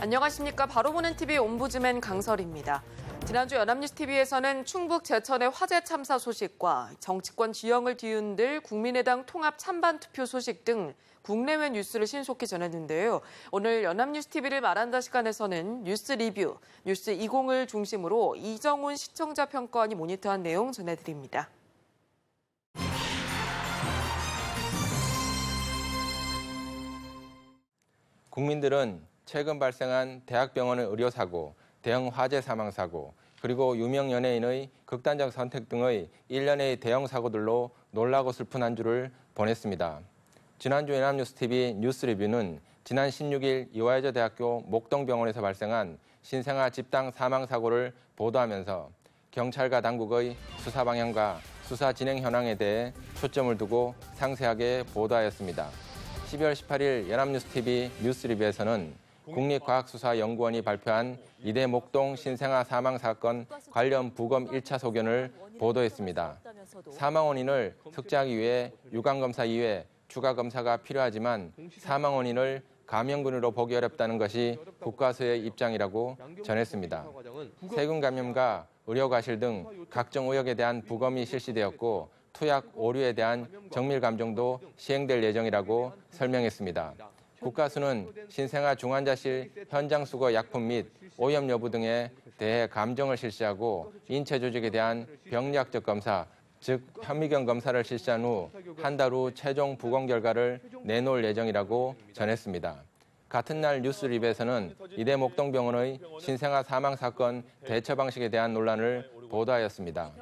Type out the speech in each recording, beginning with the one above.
안녕하십니까. 바로 보는 TV 옴부즈맨 강설입니다. 지난주 연합뉴스TV에서는 충북 제천의 화재 참사 소식과 정치권 지형을 뒤흔들 국민의당 통합 찬반 투표 소식 등 국내외 뉴스를 신속히 전했는데요. 오늘 연합뉴스TV를 말한다 시간에서는 뉴스 리뷰, 뉴스 20을 중심으로 이정훈 시청자 평가원이 모니터한 내용 전해드립니다. 국민들은 최근 발생한 대학병원의 의료사고, 대형 화재 사망사고, 그리고 유명 연예인의 극단적 선택 등의 일련의 대형 사고들로 놀라고 슬픈 한 주를 보냈습니다. 지난주 연합뉴스TV 뉴스 리뷰는 지난 16일 이화여자 대학교 목동병원에서 발생한 신생아 집단 사망사고를 보도하면서 경찰과 당국의 수사 방향과 수사 진행 현황에 대해 초점을 두고 상세하게 보도하였습니다. 12월 18일 연합뉴스TV 뉴스 리뷰에서는 국립과학수사연구원이 발표한 이대 목동 신생아 사망사건 관련 부검 1차 소견을 보도했습니다. 사망 원인을 특정하기 위해 유관검사 이외 추가 검사가 필요하지만 사망 원인을 감염군으로 보기 어렵다는 것이 국과수의 입장이라고 전했습니다. 세균 감염과 의료과실 등 각종 의혹에 대한 부검이 실시되었고 투약 오류에 대한 정밀 감정도 시행될 예정이라고 설명했습니다. 국과수는 신생아 중환자실 현장 수거 약품 및 오염 여부 등에 대해 감정을 실시하고 인체 조직에 대한 병리학적 검사, 즉 현미경 검사를 실시한 후 한 달 후 최종 부검 결과를 내놓을 예정이라고 전했습니다. 같은 날 뉴스 리뷰에서는 이대 목동병원의 신생아 사망 사건 대처 방식에 대한 논란을 보도하였습니다.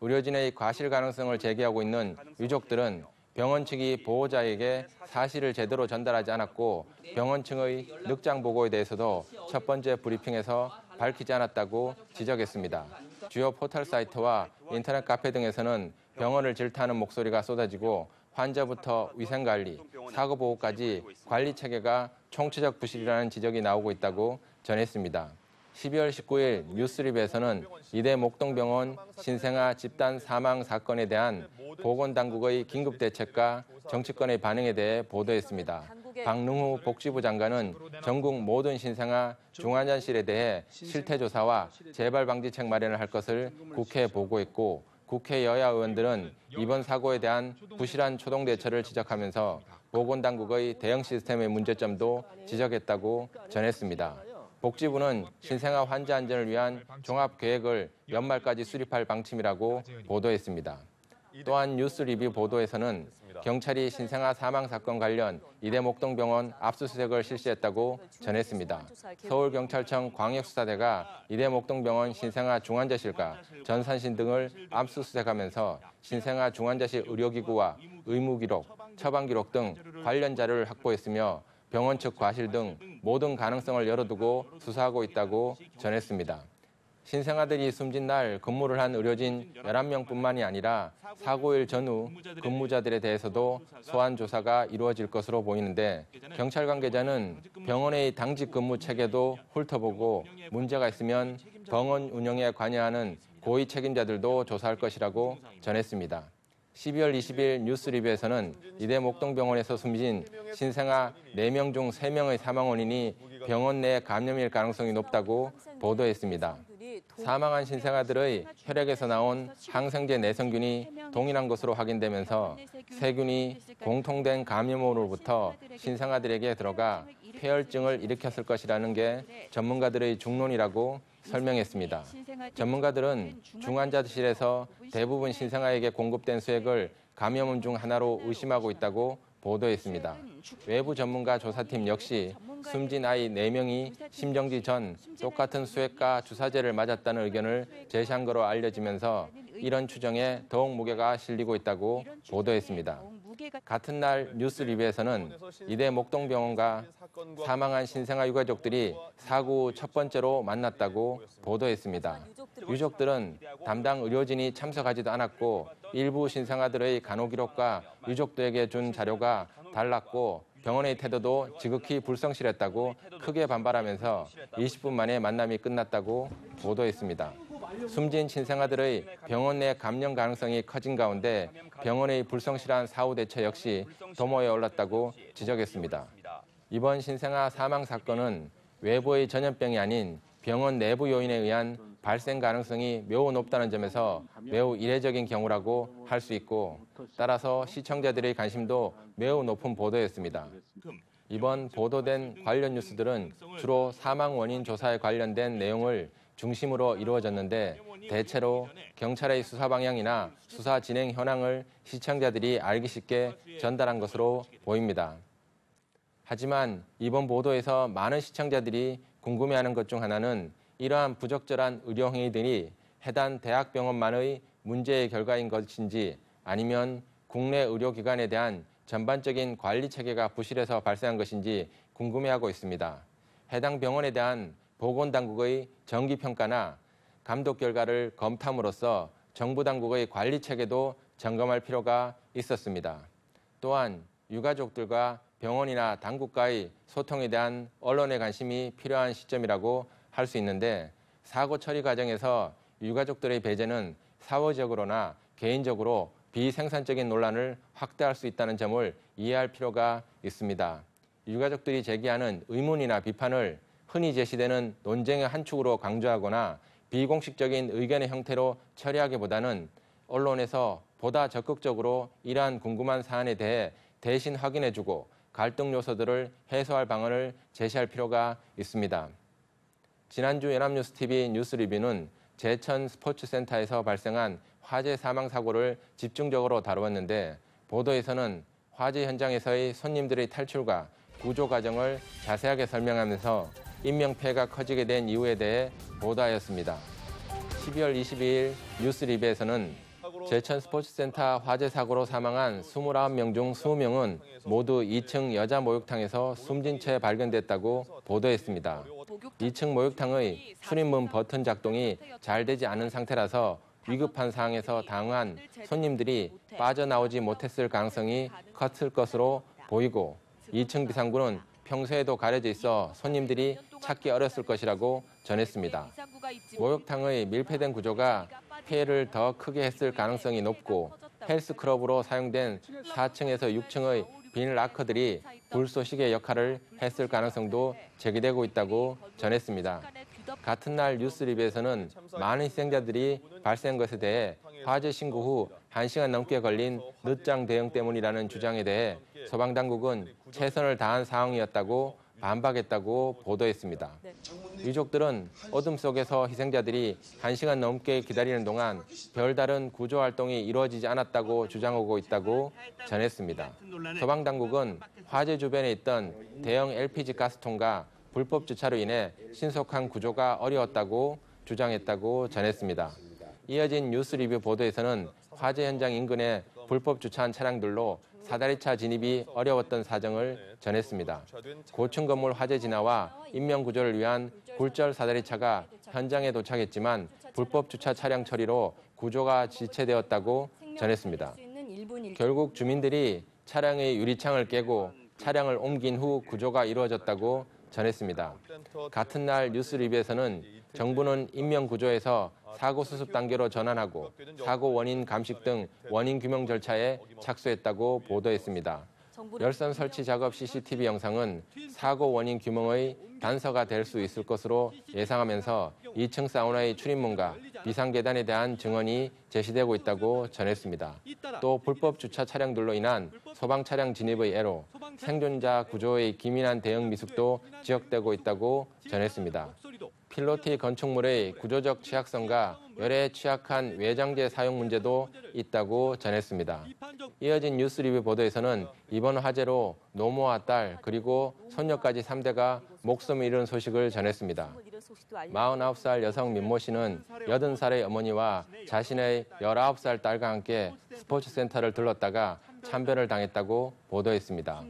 의료진의 과실 가능성을 제기하고 있는 유족들은 병원 측이 보호자에게 사실을 제대로 전달하지 않았고 병원 측의 늑장 보고에 대해서도 첫 번째 브리핑에서 밝히지 않았다고 지적했습니다. 주요 포털 사이트와 인터넷 카페 등에서는 병원을 질타하는 목소리가 쏟아지고 환자부터 위생관리, 사고보호까지 관리 체계가 총체적 부실이라는 지적이 나오고 있다고 전했습니다. 12월 19일 뉴스리뷰에서는 이대 목동병원 신생아 집단 사망 사건에 대한 보건당국의 긴급대책과 정치권의 반응에 대해 보도했습니다. 박능후 복지부 장관은 전국 모든 신생아 중환자실에 대해 실태조사와 재발방지책 마련을 할 것을 국회에 보고했고 국회 여야 의원들은 이번 사고에 대한 부실한 초동대처를 지적하면서 보건당국의 대응 시스템의 문제점도 지적했다고 전했습니다. 복지부는 신생아 환자 안전을 위한 종합계획을 연말까지 수립할 방침이라고 보도했습니다. 또한 뉴스 리뷰 보도에서는 경찰이 신생아 사망 사건 관련 이대 목동병원 압수수색을 실시했다고 전했습니다. 서울경찰청 광역수사대가 이대 목동병원 신생아 중환자실과 전산실 등을 압수수색하면서 신생아 중환자실 의료기구와 의무기록, 처방기록 등 관련 자료를 확보했으며 병원 측 과실 등 모든 가능성을 열어두고 수사하고 있다고 전했습니다. 신생아들이 숨진 날 근무를 한 의료진 11명뿐만이 아니라 사고일 전후 근무자들에 대해서도 소환 조사가 이루어질 것으로 보이는데 경찰 관계자는 병원의 당직 근무 체계도 훑어보고 문제가 있으면 병원 운영에 관여하는 고위 책임자들도 조사할 것이라고 전했습니다. 12월 20일 뉴스 리뷰에서는 이대 목동병원에서 숨진 신생아 4명 중 3명의 사망 원인이 병원 내 감염일 가능성이 높다고 보도했습니다. 사망한 신생아들의 혈액에서 나온 항생제 내성균이 동일한 것으로 확인되면서 세균이 공통된 감염원으로부터 신생아들에게 들어가 폐혈증을 일으켰을 것이라는 게 전문가들의 중론이라고 설명했습니다. 전문가들은 중환자실에서 대부분 신생아에게 공급된 수액을 감염원 중 하나로 의심하고 있다고 보도했습니다. 외부 전문가 조사팀 역시 숨진 아이 4명이 심정지 전 똑같은 수액과 주사제를 맞았다는 의견을 제시한 것으로 알려지면서 이런 추정에 더욱 무게가 실리고 있다고 보도했습니다. 같은 날 뉴스 리뷰에서는 이대 목동병원과 사망한 신생아 유가족들이 사고 후 첫 번째로 만났다고 보도했습니다. 유족들은 담당 의료진이 참석하지도 않았고 일부 신생아들의 간호 기록과 유족들에게 준 자료가 달랐고 병원의 태도도 지극히 불성실했다고 크게 반발하면서 20분 만에 만남이 끝났다고 보도했습니다. 숨진 신생아들의 병원 내 감염 가능성이 커진 가운데 병원의 불성실한 사후 대처 역시 도모에 올랐다고 지적했습니다. 이번 신생아 사망 사건은 외부의 전염병이 아닌 병원 내부 요인에 의한 발생 가능성이 매우 높다는 점에서 매우 이례적인 경우라고 할 수 있고 따라서 시청자들의 관심도 매우 높은 보도였습니다. 이번 보도된 관련 뉴스들은 주로 사망 원인 조사에 관련된 내용을 중심으로 이루어졌는데 대체로 경찰의 수사 방향이나 수사 진행 현황을 시청자들이 알기 쉽게 전달한 것으로 보입니다. 하지만 이번 보도에서 많은 시청자들이 궁금해하는 것 중 하나는 이러한 부적절한 의료 행위들이 해당 대학병원만의 문제의 결과인 것인지 아니면 국내 의료기관에 대한 전반적인 관리 체계가 부실해서 발생한 것인지 궁금해하고 있습니다. 해당 병원에 대한 보건당국의 정기평가나 감독 결과를 검토함으로써 정부 당국의 관리 체계도 점검할 필요가 있었습니다. 또한 유가족들과 병원이나 당국과의 소통에 대한 언론의 관심이 필요한 시점이라고 할 수 있는데 사고 처리 과정에서 유가족들의 배제는 사회적으로나 개인적으로 비생산적인 논란을 확대할 수 있다는 점을 이해할 필요가 있습니다. 유가족들이 제기하는 의문이나 비판을 흔히 제시되는 논쟁의 한 축으로 강조하거나 비공식적인 의견의 형태로 처리하기보다는 언론에서 보다 적극적으로 이러한 궁금한 사안에 대해 대신 확인해주고 갈등 요소들을 해소할 방안을 제시할 필요가 있습니다. 지난주 연합뉴스TV 뉴스 리뷰는 제천 스포츠센터에서 발생한 화재 사망 사고를 집중적으로 다루었는데 보도에서는 화재 현장에서의 손님들의 탈출과 구조 과정을 자세하게 설명하면서 인명피해가 커지게 된 이유에 대해 보도하였습니다. 12월 22일 뉴스 리뷰에서는 제천 스포츠센터 화재 사고로 사망한 29명 중 20명은 모두 2층 여자 목욕탕에서 숨진 채 발견됐다고 보도했습니다. 2층 목욕탕의 출입문 버튼 작동이 잘 되지 않은 상태라서 위급한 상황에서 당한 손님들이 빠져나오지 못했을 가능성이 컸을 것으로 보이고 2층 비상구는 평소에도 가려져 있어 손님들이 찾기 어렸을 것이라고 전했습니다. 목욕탕의 밀폐된 구조가 피해를 더 크게 했을 가능성이 높고 헬스클럽으로 사용된 4층에서 6층의 비닐 라커들이 불쏘시개 역할을 했을 가능성도 제기되고 있다고 전했습니다. 같은 날 뉴스 리뷰에서는 많은 희생자들이 발생한 것에 대해 화재 신고 후 1시간 넘게 걸린 늦장 대응 때문이라는 주장에 대해 소방당국은 최선을 다한 상황이었다고 반박했다고 보도했습니다. 유족들은 어둠 속에서 희생자들이 1시간 넘게 기다리는 동안 별다른 구조 활동이 이루어지지 않았다고 주장하고 있다고 전했습니다. 소방당국은 화재 주변에 있던 대형 LPG 가스통과 불법 주차로 인해 신속한 구조가 어려웠다고 주장했다고 전했습니다. 이어진 뉴스 리뷰 보도에서는 화재 현장 인근에 불법 주차한 차량들로 사다리차 진입이 어려웠던 사정을 전했습니다. 고층 건물 화재 진화와 인명 구조를 위한 굴절 사다리차가 현장에 도착했지만 불법 주차 차량 처리로 구조가 지체되었다고 전했습니다. 결국 주민들이 차량의 유리창을 깨고 차량을 옮긴 후 구조가 이루어졌다고 전했습니다. 같은 날 뉴스 리뷰에서는 정부는 인명 구조에서 사고 수습 단계로 전환하고 사고 원인 감식 등 원인 규명 절차에 착수했다고 보도했습니다. 열선 설치 작업 CCTV 영상은 사고 원인 규명의 단서가 될 수 있을 것으로 예상하면서 2층 사우나의 출입문과 비상계단에 대한 증언이 제시되고 있다고 전했습니다. 또 불법 주차 차량들로 인한 소방 차량 진입의 애로 생존자 구조의 기민한 대응 미숙도 지적되고 있다고 전했습니다. 필로티 건축물의 구조적 취약성과 열에 취약한 외장재 사용 문제도 있다고 전했습니다. 이어진 뉴스 리뷰 보도에서는 이번 화재로 노모와 딸 그리고 손녀까지 3대가 목숨을 잃은 소식을 전했습니다. 49살 여성 민모 씨는 80살의 어머니와 자신의 19살 딸과 함께 스포츠센터를 들렀다가 참변을 당했다고 보도했습니다.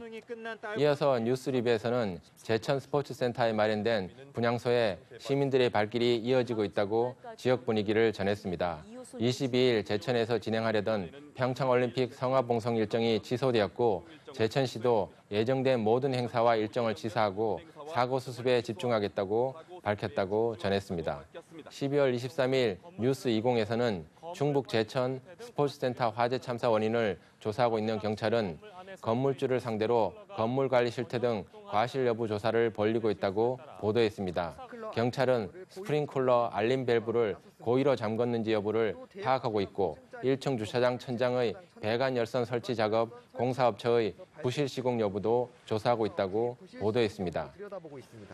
이어서 뉴스 리뷰에서는 제천 스포츠센터에 마련된 분향소에 시민들의 발길이 이어지고 있다고 지역 분위기를 전했습니다. 22일 제천에서 진행하려던 평창올림픽 성화봉송 일정이 취소되었고 제천시도 예정된 모든 행사와 일정을 취소하고 사고 수습에 집중하겠다고 밝혔다고 전했습니다. 12월 23일 뉴스 20에서는 충북 제천 스포츠센터 화재 참사 원인을 조사하고 있는 경찰은 건물주를 상대로 건물 관리 실태 등 과실 여부 조사를 벌이고 있다고 보도했습니다. 경찰은 스프링클러 알림 밸브를 고의로 잠궜는지 여부를 파악하고 있고 1층 주차장 천장의 배관 열선 설치 작업 공사업체의 부실 시공 여부도 조사하고 있다고 보도했습니다.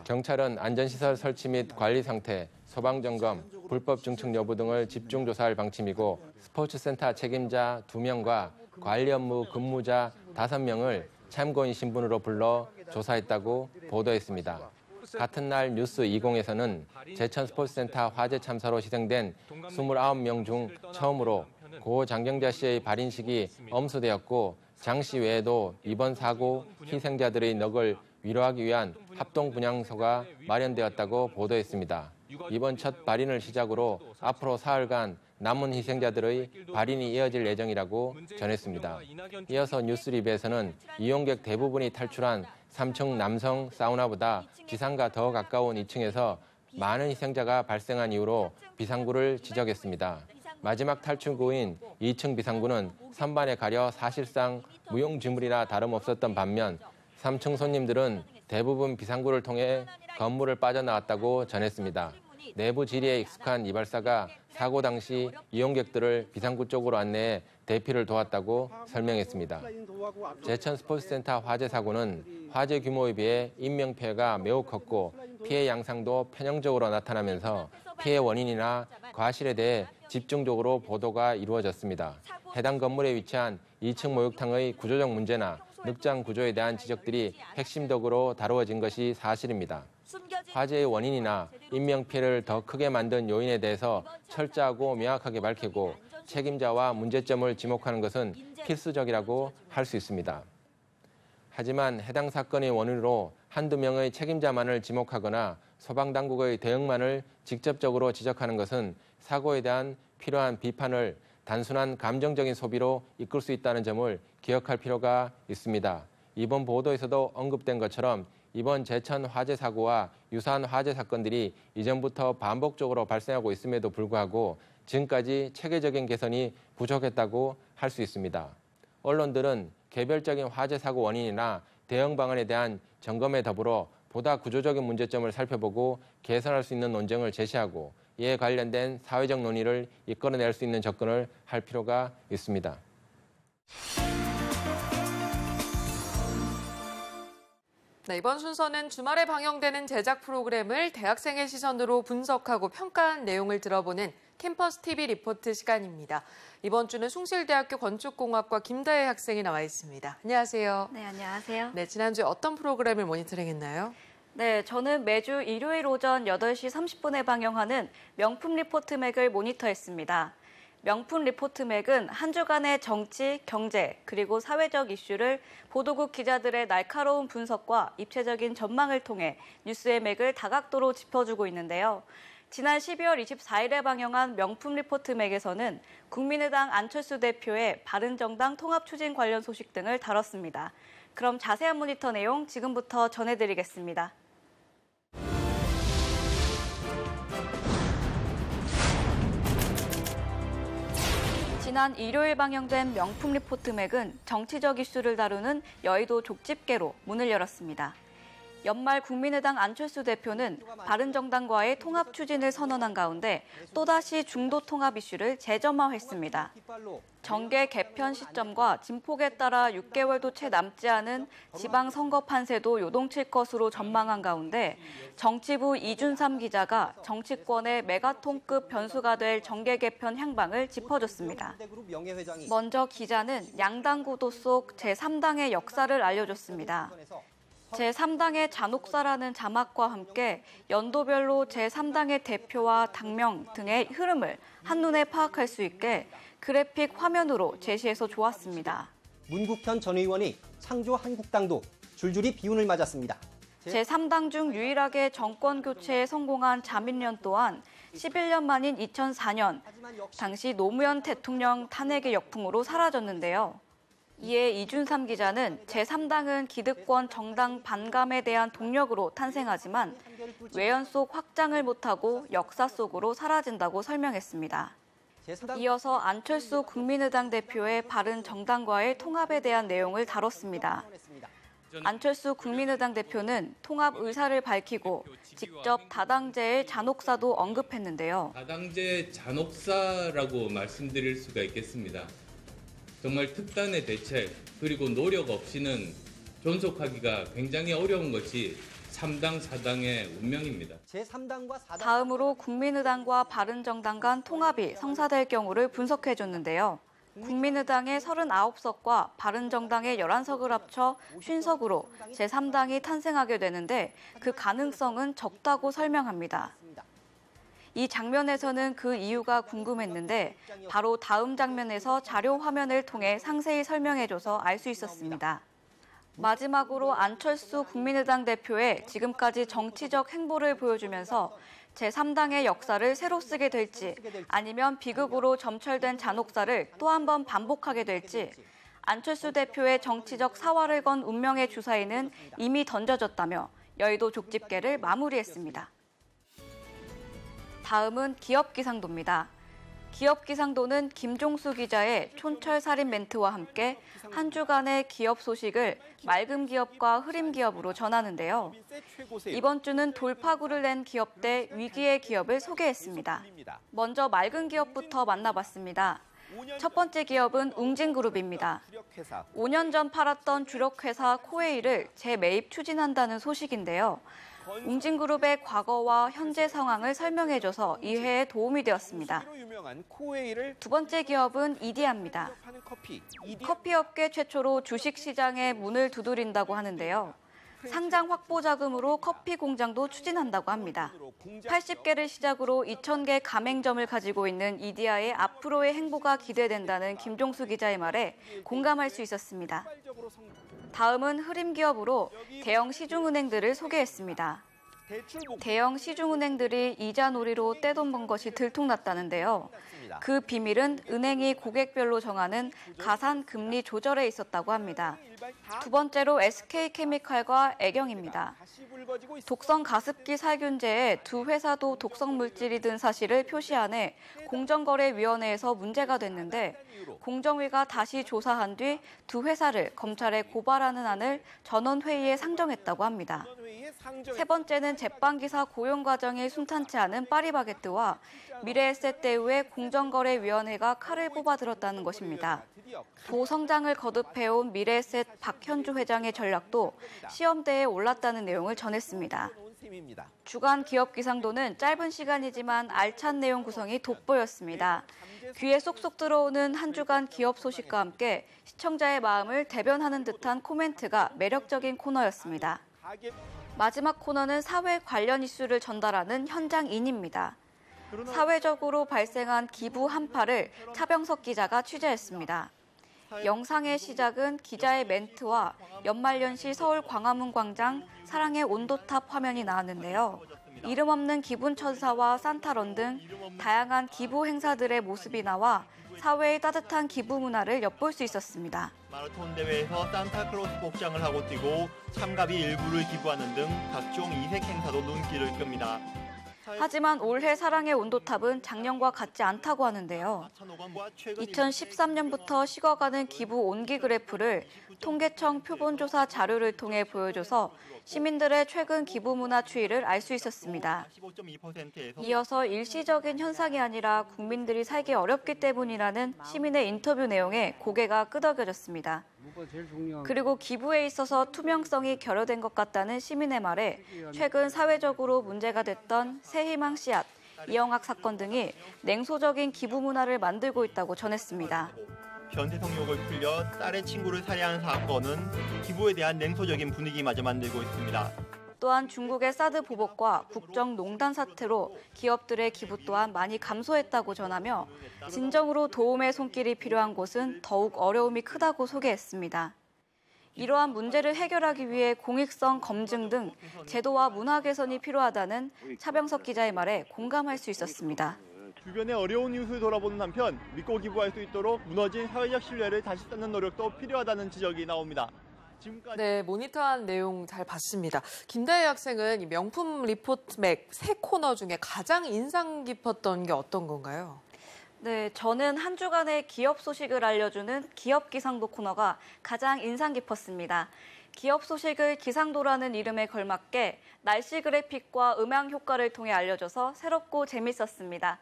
경찰은 안전시설 설치 및 관리 상태, 소방점검, 불법 증축 여부 등을 집중 조사할 방침이고 스포츠센터 책임자 2명과 관리 업무 근무자 5명을 참고인 신분으로 불러 조사했다고 보도했습니다. 같은 날 뉴스 20에서는 제천 스포츠센터 화재 참사로 희생된 29명 중 처음으로 고 장경자 씨의 발인식이 엄수되었고 장 씨 외에도 이번 사고 희생자들의 넋을 위로하기 위한 합동분향소가 마련되었다고 보도했습니다. 이번 첫 발인을 시작으로 앞으로 사흘간 남은 희생자들의 발인이 이어질 예정이라고 전했습니다. 이어서 뉴스리뷰에서는 이용객 대부분이 탈출한 3층 남성 사우나보다 지상과 더 가까운 2층에서 많은 희생자가 발생한 이유로 비상구를 지적했습니다. 마지막 탈출구인 2층 비상구는 선반에 가려 사실상 무용지물이나 다름없었던 반면 3층 손님들은 대부분 비상구를 통해 건물을 빠져나왔다고 전했습니다. 내부 지리에 익숙한 이발사가 사고 당시 이용객들을 비상구 쪽으로 안내해 대피를 도왔다고 설명했습니다. 제천 스포츠센터 화재 사고는 화재 규모에 비해 인명피해가 매우 컸고 피해 양상도 편향적으로 나타나면서 피해 원인이나 과실에 대해 집중적으로 보도가 이루어졌습니다. 해당 건물에 위치한 2층 목욕탕의 구조적 문제나 늑장 구조에 대한 지적들이 핵심적으로 다루어진 것이 사실입니다. 화재의 원인이나 인명피해를 더 크게 만든 요인에 대해서 철저하고 명확하게 밝히고 책임자와 문제점을 지목하는 것은 필수적이라고 할 수 있습니다. 하지만 해당 사건의 원인으로 한두 명의 책임자만을 지목하거나 소방당국의 대응만을 직접적으로 지적하는 것은 사고에 대한 필요한 비판을 단순한 감정적인 소비로 이끌 수 있다는 점을 기억할 필요가 있습니다. 이번 보도에서도 언급된 것처럼 이번 제천 화재 사고와 유사한 화재 사건들이 이전부터 반복적으로 발생하고 있음에도 불구하고 지금까지 체계적인 개선이 부족했다고 할 수 있습니다. 언론들은 개별적인 화재 사고 원인이나 대응 방안에 대한 점검에 더불어 보다 구조적인 문제점을 살펴보고 개선할 수 있는 논쟁을 제시하고 이에 관련된 사회적 논의를 이끌어낼 수 있는 접근을 할 필요가 있습니다. 네, 이번 순서는 주말에 방영되는 제작 프로그램을 대학생의 시선으로 분석하고 평가한 내용을 들어보는 캠퍼스 TV 리포트 시간입니다. 이번 주는 숭실대학교 건축공학과 김다혜 학생이 나와 있습니다. 안녕하세요. 네, 안녕하세요. 네, 지난주에 어떤 프로그램을 모니터링했나요? 네, 저는 매주 일요일 오전 8시 30분에 방영하는 명품 리포트 맥을 모니터했습니다. 명품 리포트 맥은 한 주간의 정치, 경제, 그리고 사회적 이슈를 보도국 기자들의 날카로운 분석과 입체적인 전망을 통해 뉴스의 맥을 다각도로 짚어주고 있는데요. 지난 12월 24일에 방영한 명품 리포트 맥에서는 국민의당 안철수 대표의 바른정당 통합 추진 관련 소식 등을 다뤘습니다. 그럼 자세한 모니터 내용 지금부터 전해드리겠습니다. 지난 일요일 방영된 명품 리포트 맥은 정치적 이슈를 다루는 여의도 족집게로 문을 열었습니다. 연말 국민의당 안철수 대표는 바른정당과의 통합 추진을 선언한 가운데 또다시 중도 통합 이슈를 재점화했습니다. 정계 개편 시점과 진폭에 따라 6개월도 채 남지 않은 지방선거 판세도 요동칠 것으로 전망한 가운데 정치부 이준삼 기자가 정치권의 메가톤급 변수가 될 정계 개편 향방을 짚어줬습니다. 먼저 기자는 양당 구도 속 제3당의 역사를 알려줬습니다. 제3당의 잔혹사라는 자막과 함께 연도별로 제3당의 대표와 당명 등의 흐름을 한눈에 파악할 수 있게 그래픽 화면으로 제시해서 좋았습니다. 문국현 전 의원이 창조 한국당도 줄줄이 비운을 맞았습니다. 제3당 중 유일하게 정권 교체에 성공한 자민련 또한 11년 만인 2004년 당시 노무현 대통령 탄핵의 역풍으로 사라졌는데요. 이에 이준삼 기자는 제3당은 기득권 정당 반감에 대한 동력으로 탄생하지만 외연 속 확장을 못하고 역사 속으로 사라진다고 설명했습니다. 이어서 안철수 국민의당 대표의 바른정당과의 통합에 대한 내용을 다뤘습니다. 안철수 국민의당 대표는 통합 의사를 밝히고 직접 다당제의 잔혹사도 언급했는데요. 다당제 잔혹사라고 말씀드릴 수가 있겠습니다. 정말 특단의 대책 그리고 노력 없이는 존속하기가 굉장히 어려운 것이 3당, 4당의 운명입니다. 다음으로 국민의당과 바른정당 간 통합이 성사될 경우를 분석해줬는데요. 국민의당의 39석과 바른정당의 11석을 합쳐 50석으로 제3당이 탄생하게 되는데 그 가능성은 적다고 설명합니다. 이 장면에서는 그 이유가 궁금했는데 바로 다음 장면에서 자료 화면을 통해 상세히 설명해줘서 알 수 있었습니다. 마지막으로 안철수 국민의당 대표의 지금까지 정치적 행보를 보여주면서 제3당의 역사를 새로 쓰게 될지 아니면 비극으로 점철된 잔혹사를 또 한 번 반복하게 될지 안철수 대표의 정치적 사활을 건 운명의 주사위는 이미 던져졌다며 여의도 족집게를 마무리했습니다. 다음은 기업 기상도입니다. 기업 기상도는 김종수 기자의 촌철살인 멘트와 함께 한 주간의 기업 소식을 맑은 기업과 흐림 기업으로 전하는데요. 이번 주는 돌파구를 낸 기업 대 위기의 기업을 소개했습니다. 먼저 맑은 기업부터 만나봤습니다. 첫 번째 기업은 웅진그룹입니다. 5년 전 팔았던 주력회사 코웨이를 재매입 추진한다는 소식인데요. 웅진그룹의 과거와 현재 상황을 설명해줘서 이해에 도움이 되었습니다. 두 번째 기업은 이디야입니다. 커피업계 최초로 주식시장에 문을 두드린다고 하는데요. 상장 확보 자금으로 커피 공장도 추진한다고 합니다. 80개를 시작으로 2,000개 가맹점을 가지고 있는 이디야의 앞으로의 행보가 기대된다는 김종수 기자의 말에 공감할 수 있었습니다. 다음은 흐림 기업으로 대형 시중은행들을 소개했습니다. 대형 시중은행들이 이자 놀이로 떼돈 번 것이 들통났다는데요. 그 비밀은 은행이 고객별로 정하는 가산 금리 조절에 있었다고 합니다. 두 번째로 SK케미칼과 애경입니다. 독성 가습기 살균제에 두 회사도 독성 물질이 든 사실을 표시안해 공정거래위원회에서 문제가 됐는데 공정위가 다시 조사한 뒤 두 회사를 검찰에 고발하는 안을 전원회의에 상정했다고 합니다. 세 번째는 제빵기사 고용 과정이 순탄치 않은 파리바게뜨와 미래에셋대우의 공정거래위원회가 칼을 뽑아들었다는 것입니다. 고성장을 거듭해온 미래에셋 박현주 회장의 전략도 시험대에 올랐다는 내용을 전했습니다. 주간 기업 기상도는 짧은 시간이지만 알찬 내용 구성이 돋보였습니다. 귀에 쏙쏙 들어오는 한 주간 기업 소식과 함께 시청자의 마음을 대변하는 듯한 코멘트가 매력적인 코너였습니다. 마지막 코너는 사회 관련 이슈를 전달하는 현장인입니다. 사회적으로 발생한 기부 한파를 차병석 기자가 취재했습니다. 영상의 시작은 기자의 멘트와 연말연시 서울 광화문 광장 사랑의 온도탑 화면이 나왔는데요. 이름 없는 기분천사와 산타런 등 다양한 기부 행사들의 모습이 나와 사회의 따뜻한 기부 문화를 엿볼 수 있었습니다. 마라톤 대회에서 산타클로스 복장을 하고 뛰고 참가비 일부를 기부하는 등 각종 이색 행사도 눈길을 끕니다. 하지만 올해 사랑의 온도탑은 작년과 같지 않다고 하는데요. 2013년부터 식어가는 기부 온기 그래프를 통계청 표본조사 자료를 통해 보여줘서 시민들의 최근 기부 문화 추이를 알 수 있었습니다. 이어서 일시적인 현상이 아니라 국민들이 살기 어렵기 때문이라는 시민의 인터뷰 내용에 고개가 끄덕여졌습니다. 그리고 기부에 있어서 투명성이 결여된 것 같다는 시민의 말에 최근 사회적으로 문제가 됐던 새희망 씨앗, 이영학 사건 등이 냉소적인 기부 문화를 만들고 있다고 전했습니다. 변태성욕을 풀려 딸의 친구를 살해한 사건은 기부에 대한 냉소적인 분위기마저 만들고 있습니다. 또한 중국의 사드 보복과 국정농단 사태로 기업들의 기부 또한 많이 감소했다고 전하며 진정으로 도움의 손길이 필요한 곳은 더욱 어려움이 크다고 소개했습니다. 이러한 문제를 해결하기 위해 공익성 검증 등 제도와 문화 개선이 필요하다는 차병석 기자의 말에 공감할 수 있었습니다. 주변의 어려운 이웃을 돌아보는 한편 믿고 기부할 수 있도록 무너진 사회적 신뢰를 다시 쌓는 노력도 필요하다는 지적이 나옵니다. 네, 모니터한 내용 잘 봤습니다. 김다혜 학생은 이 명품 리포트맥 세 코너 중에 가장 인상 깊었던 게 어떤 건가요? 네, 저는 한 주간의 기업 소식을 알려주는 기업 기상도 코너가 가장 인상 깊었습니다. 기업 소식을 기상도라는 이름에 걸맞게 날씨 그래픽과 음향 효과를 통해 알려줘서 새롭고 재밌었습니다.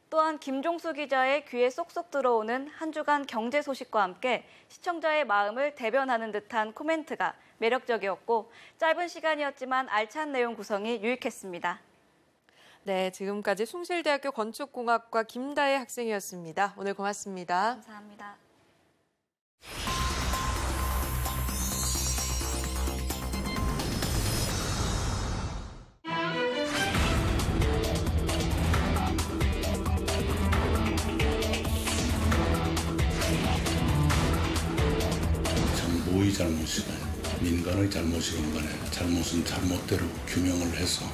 또한 김종수 기자의 귀에 쏙쏙 들어오는 한 주간 경제 소식과 함께 시청자의 마음을 대변하는 듯한 코멘트가 매력적이었고 짧은 시간이었지만 알찬 내용 구성이 유익했습니다. 네, 지금까지 숭실대학교 건축공학과 김다혜 학생이었습니다. 오늘 고맙습니다. 감사합니다. 모의 잘못이건 민간의 잘못이건 간에 잘못은 잘못대로 규명을 해서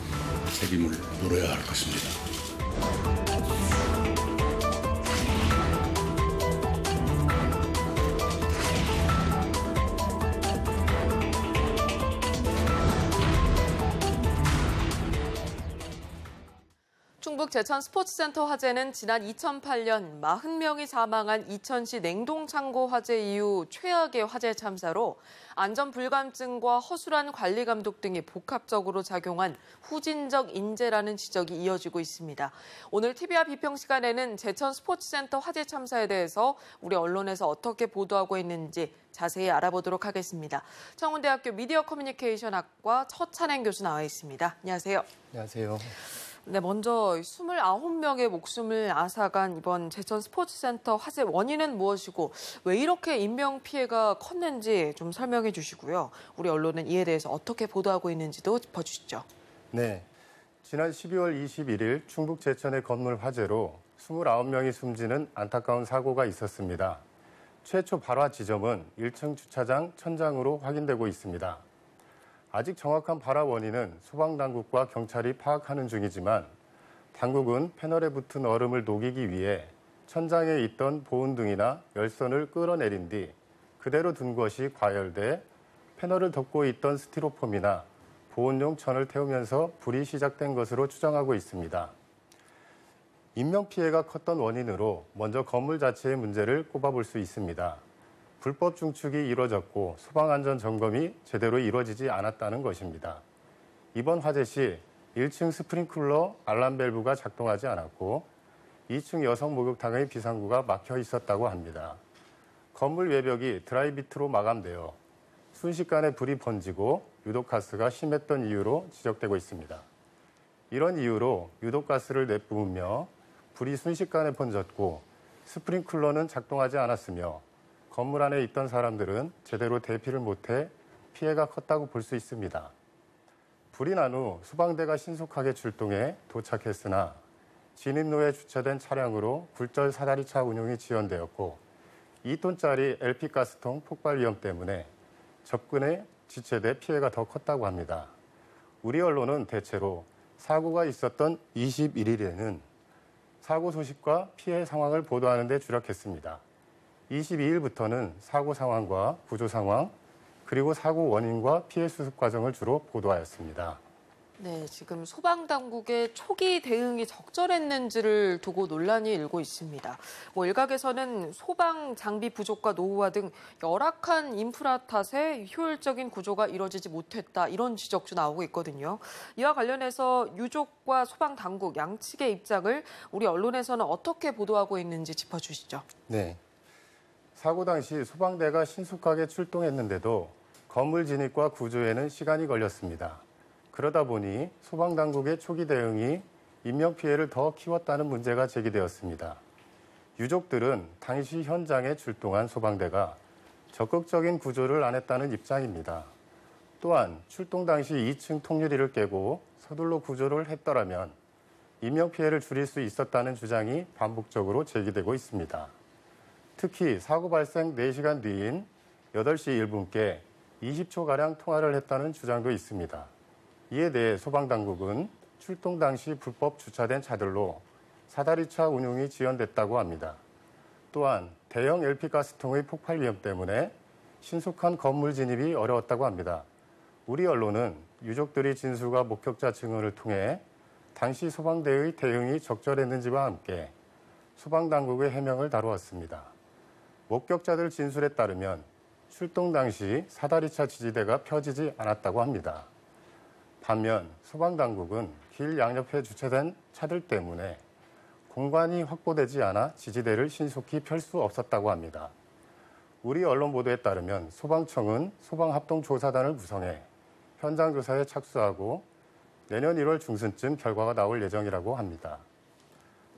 책임을 물어야 할 것입니다. 충북 제천 스포츠센터 화재는 지난 2008년 40명이 사망한 이천시 냉동창고 화재 이후 최악의 화재 참사로 안전불감증과 허술한 관리 감독 등이 복합적으로 작용한 후진적 인재라는 지적이 이어지고 있습니다. 오늘 TV와 비평 시간에는 제천 스포츠센터 화재 참사에 대해서 우리 언론에서 어떻게 보도하고 있는지 자세히 알아보도록 하겠습니다. 청운대학교 미디어 커뮤니케이션학과 처찬행 교수 나와 있습니다. 안녕하세요. 안녕하세요. 네, 먼저 29명의 목숨을 앗아간 이번 제천 스포츠센터 화재 원인은 무엇이고 왜 이렇게 인명피해가 컸는지 좀 설명해 주시고요. 우리 언론은 이에 대해서 어떻게 보도하고 있는지도 짚어주시죠. 네, 지난 12월 21일 충북 제천의 건물 화재로 29명이 숨지는 안타까운 사고가 있었습니다. 최초 발화 지점은 1층 주차장 천장으로 확인되고 있습니다. 아직 정확한 발화 원인은 소방당국과 경찰이 파악하는 중이지만 당국은 패널에 붙은 얼음을 녹이기 위해 천장에 있던 보온등이나 열선을 끌어내린 뒤 그대로 둔 것이 과열돼 패널을 덮고 있던 스티로폼이나 보온용 천을 태우면서 불이 시작된 것으로 추정하고 있습니다. 인명피해가 컸던 원인으로 먼저 건물 자체의 문제를 꼽아볼 수 있습니다. 불법 중축이 이루어졌고 소방안전 점검이 제대로 이루어지지 않았다는 것입니다. 이번 화재 시 1층 스프링클러 알람 밸브가 작동하지 않았고 2층 여성 목욕탕의 비상구가 막혀 있었다고 합니다. 건물 외벽이 드라이비트로 마감되어 순식간에 불이 번지고 유독가스가 심했던 이유로 지적되고 있습니다. 이런 이유로 유독가스를 내뿜으며 불이 순식간에 번졌고 스프링클러는 작동하지 않았으며 건물 안에 있던 사람들은 제대로 대피를 못해 피해가 컸다고 볼 수 있습니다. 불이 난 후 소방대가 신속하게 출동해 도착했으나 진입로에 주차된 차량으로 굴절 사다리차 운용이 지연되었고 2톤짜리 LP가스통 폭발 위험 때문에 접근에 지체돼 피해가 더 컸다고 합니다. 우리 언론은 대체로 사고가 있었던 21일에는 사고 소식과 피해 상황을 보도하는 데 주력했습니다. 22일부터는 사고 상황과 구조 상황, 그리고 사고 원인과 피해 수습 과정을 주로 보도하였습니다. 네, 지금 소방당국의 초기 대응이 적절했는지를 두고 논란이 일고 있습니다. 일각에서는 소방 장비 부족과 노후화 등 열악한 인프라 탓에 효율적인 구조가 이뤄지지 못했다, 이런 지적도 나오고 있거든요. 이와 관련해서 유족과 소방당국 양측의 입장을 우리 언론에서는 어떻게 보도하고 있는지 짚어주시죠. 네. 사고 당시 소방대가 신속하게 출동했는데도 건물 진입과 구조에는 시간이 걸렸습니다. 그러다 보니 소방당국의 초기 대응이 인명피해를 더 키웠다는 문제가 제기되었습니다. 유족들은 당시 현장에 출동한 소방대가 적극적인 구조를 안 했다는 입장입니다. 또한 출동 당시 2층 통유리를 깨고 서둘러 구조를 했더라면 인명피해를 줄일 수 있었다는 주장이 반복적으로 제기되고 있습니다. 특히 사고 발생 4시간 뒤인 8시 1분께 20초가량 통화를 했다는 주장도 있습니다. 이에 대해 소방당국은 출동 당시 불법 주차된 차들로 사다리차 운용이 지연됐다고 합니다. 또한 대형 LP가스통의 폭발 위험 때문에 신속한 건물 진입이 어려웠다고 합니다. 우리 언론은 유족들의 진술과 목격자 증언을 통해 당시 소방대의 대응이 적절했는지와 함께 소방당국의 해명을 다루었습니다. 목격자들 진술에 따르면 출동 당시 사다리차 지지대가 펴지지 않았다고 합니다. 반면 소방당국은 길 양옆에 주차된 차들 때문에 공간이 확보되지 않아 지지대를 신속히 펼 수 없었다고 합니다. 우리 언론 보도에 따르면 소방청은 소방합동조사단을 구성해 현장 조사에 착수하고 내년 1월 중순쯤 결과가 나올 예정이라고 합니다.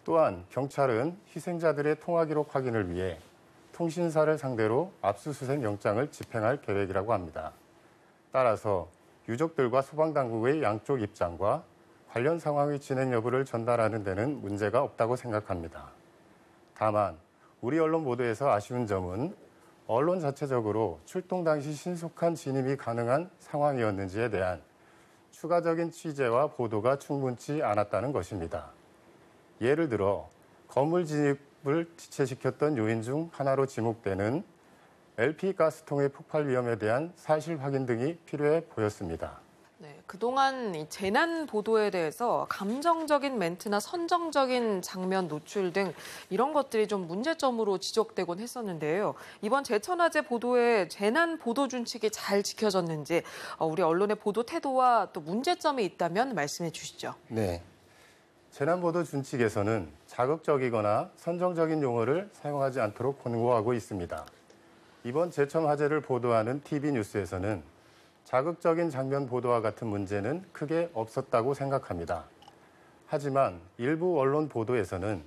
또한 경찰은 희생자들의 통화 기록 확인을 위해 통신사를 상대로 압수수색 영장을 집행할 계획이라고 합니다. 따라서 유족들과 소방당국의 양쪽 입장과 관련 상황의 진행 여부를 전달하는 데는 문제가 없다고 생각합니다. 다만 우리 언론 보도에서 아쉬운 점은 언론 자체적으로 출동 당시 신속한 진입이 가능한 상황이었는지에 대한 추가적인 취재와 보도가 충분치 않았다는 것입니다. 예를 들어 건물 진입을 지체시켰던 요인 중 하나로 지목되는 LP 가스통의 폭발 위험에 대한 사실 확인 등이 필요해 보였습니다. 네, 그동안 이 재난 보도에 대해서 감정적인 멘트나 선정적인 장면 노출 등 이런 것들이 좀 문제점으로 지적되곤 했었는데요. 이번 제천화재 보도에 재난 보도 준칙이 잘 지켜졌는지 우리 언론의 보도 태도와 또 문제점이 있다면 말씀해 주시죠. 네. 재난보도 준칙에서는 자극적이거나 선정적인 용어를 사용하지 않도록 권고하고 있습니다. 이번 제천 화재를 보도하는 TV뉴스에서는 자극적인 장면 보도와 같은 문제는 크게 없었다고 생각합니다. 하지만 일부 언론 보도에서는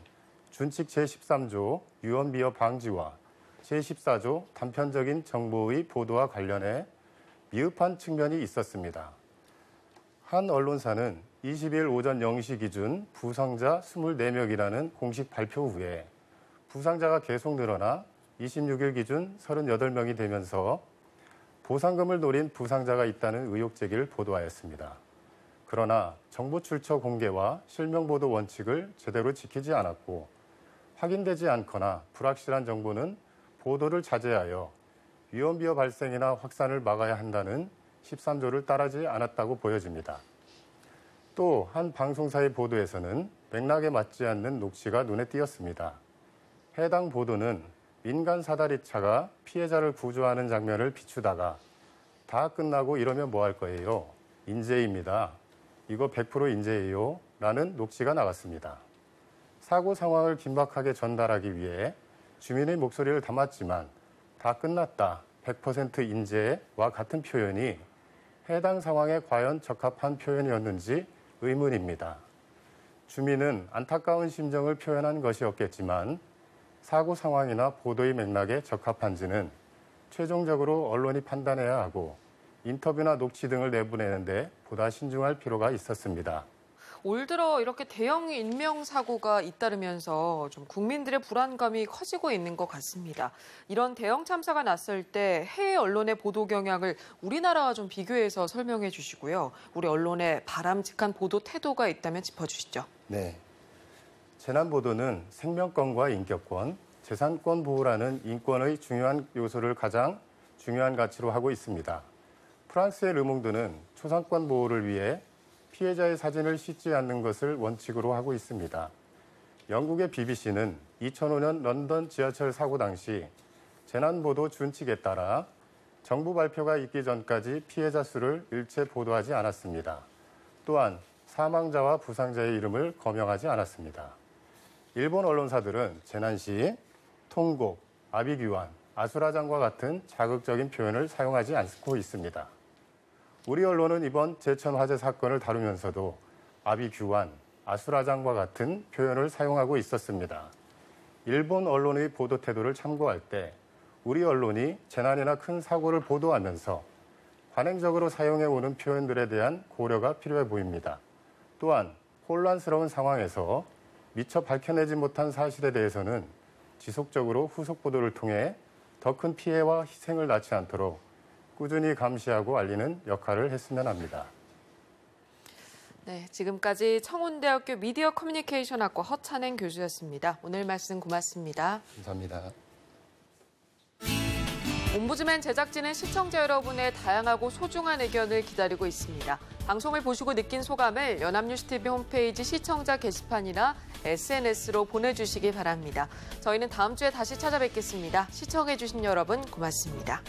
준칙 제13조 유언비어 방지와 제14조 단편적인 정보의 보도와 관련해 미흡한 측면이 있었습니다. 한 언론사는 20일 오전 0시 기준 부상자 24명이라는 공식 발표 후에 부상자가 계속 늘어나 26일 기준 38명이 되면서 보상금을 노린 부상자가 있다는 의혹 제기를 보도하였습니다. 그러나 정보 출처 공개와 실명 보도 원칙을 제대로 지키지 않았고 확인되지 않거나 불확실한 정보는 보도를 자제하여 유언비어 발생이나 확산을 막아야 한다는 13조를 따르지 않았다고 보여집니다. 또 한 방송사의 보도에서는 맥락에 맞지 않는 녹취가 눈에 띄었습니다. 해당 보도는 민간 사다리차가 피해자를 구조하는 장면을 비추다가 다 끝나고 이러면 뭐 할 거예요? 인재입니다. 이거 100% 인재예요. 라는 녹취가 나갔습니다. 사고 상황을 긴박하게 전달하기 위해 주민의 목소리를 담았지만 다 끝났다, 100% 인재와 같은 표현이 해당 상황에 과연 적합한 표현이었는지 의문입니다. 주민은 안타까운 심정을 표현한 것이었겠지만 사고 상황이나 보도의 맥락에 적합한지는 최종적으로 언론이 판단해야 하고 인터뷰나 녹취 등을 내보내는데 보다 신중할 필요가 있었습니다. 올 들어 이렇게 대형 인명사고가 잇따르면서 좀 국민들의 불안감이 커지고 있는 것 같습니다. 이런 대형 참사가 났을 때 해외 언론의 보도 경향을 우리나라와 좀 비교해서 설명해 주시고요. 우리 언론의 바람직한 보도 태도가 있다면 짚어주시죠. 네. 재난 보도는 생명권과 인격권, 재산권 보호라는 인권의 중요한 요소를 가장 중요한 가치로 하고 있습니다. 프랑스의 르몽드는 초상권 보호를 위해 피해자의 사진을 씻지 않는 것을 원칙으로 하고 있습니다. 영국의 BBC는 2005년 런던 지하철 사고 당시 재난보도 준칙에 따라 정부 발표가 있기 전까지 피해자 수를 일체 보도하지 않았습니다. 또한 사망자와 부상자의 이름을 거명하지 않았습니다. 일본 언론사들은 재난 시 통곡, 아비규환, 아수라장과 같은 자극적인 표현을 사용하지 않고 있습니다. 우리 언론은 이번 제천 화재 사건을 다루면서도 아비규환, 아수라장과 같은 표현을 사용하고 있었습니다. 일본 언론의 보도 태도를 참고할 때 우리 언론이 재난이나 큰 사고를 보도하면서 관행적으로 사용해오는 표현들에 대한 고려가 필요해 보입니다. 또한 혼란스러운 상황에서 미처 밝혀내지 못한 사실에 대해서는 지속적으로 후속 보도를 통해 더 큰 피해와 희생을 낳지 않도록 꾸준히 감시하고 알리는 역할을 했으면 합니다. 네, 지금까지 청운대학교 미디어 커뮤니케이션학과 허찬행 교수였습니다. 오늘 말씀 고맙습니다. 감사합니다. 옴부즈맨 제작진은 시청자 여러분의 다양하고 소중한 의견을 기다리고 있습니다. 방송을 보시고 느낀 소감을 연합뉴스TV 홈페이지 시청자 게시판이나 SNS로 보내주시기 바랍니다. 저희는 다음 주에 다시 찾아뵙겠습니다. 시청해주신 여러분 고맙습니다.